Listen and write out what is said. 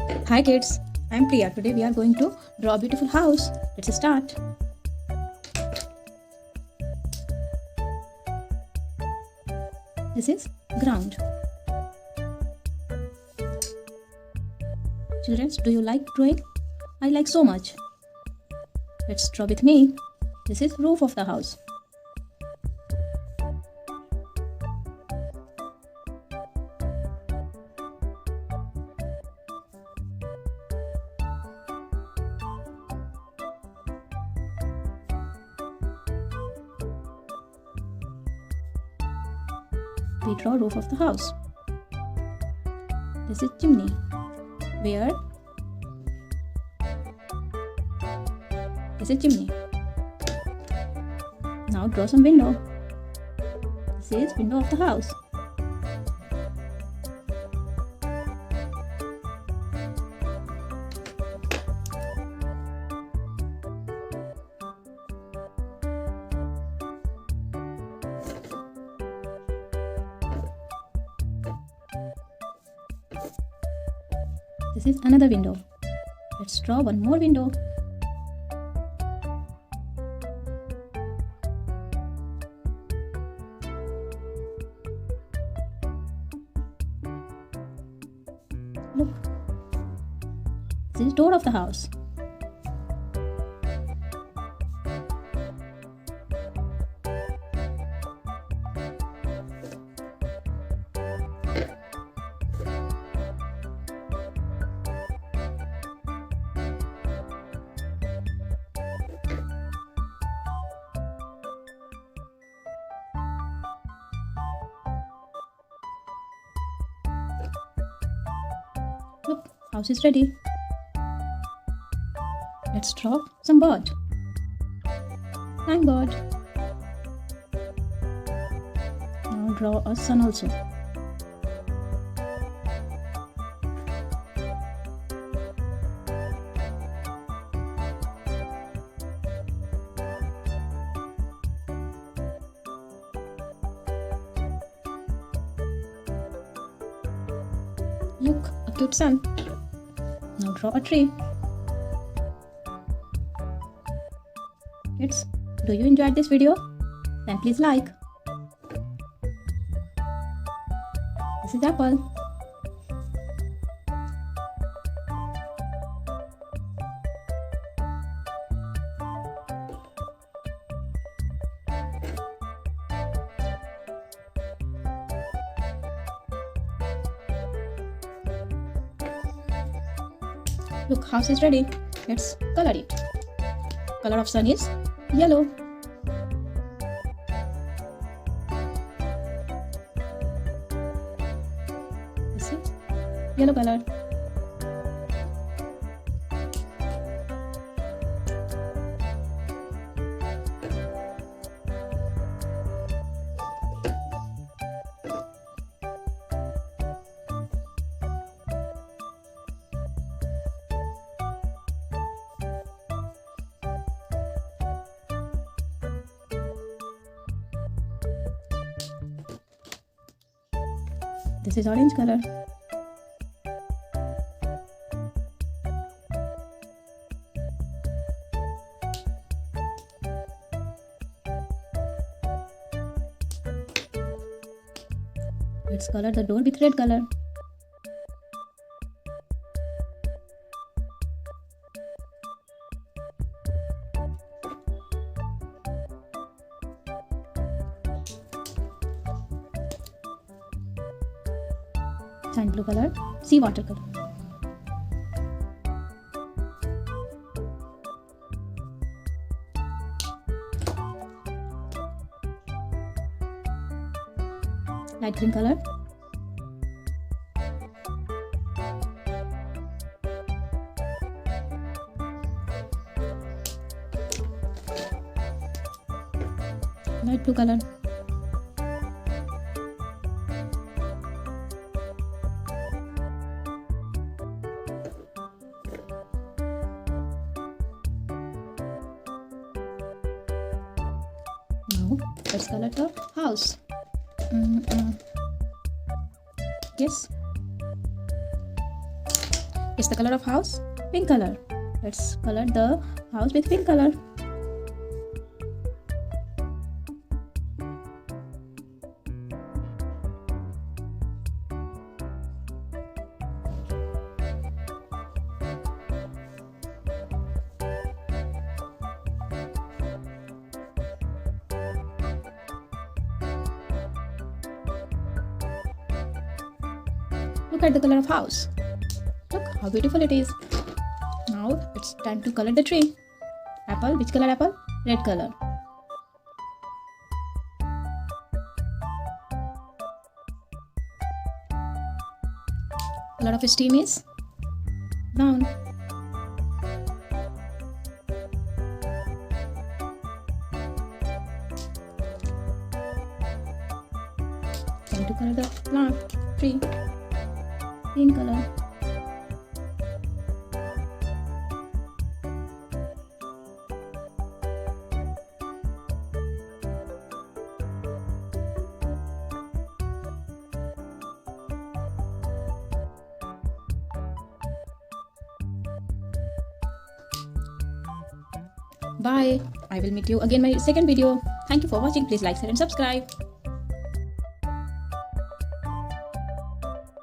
Hi kids, I'm Priya. Today we are going to draw a beautiful house. Let's start. This is ground. Children, do you like drawing? I like so much. Let's draw with me. This is roof of the house. We draw roof of the house. This is chimney. Where? This is chimney. Now draw some window. This is window of the house. This is another window. Let's draw one more window. Look. This is door of the house. Look, house is ready. Let's draw some bird. Thank God. Now draw a sun also. Look, a cute sun. Now draw a tree. Kids, do you enjoy this video? Then please like. This is apple. Look, house is ready. Let's color it. Color of sun is yellow. This is yellow color. This is orange color. Let's color the door with red color. And blue color, sea water color. Light green color. Light blue color. Now let's color the house. Yes. It's the color of house, pink color. Let's color the house with pink color. Look at the color of house. Look how beautiful it is. Now it's time to color the tree. Apple, which color apple? Red color. Color of steam is brown. Time to color the plant, tree. Green color. Bye. I will meet you again in my second video. Thank you for watching. Please like, share and subscribe.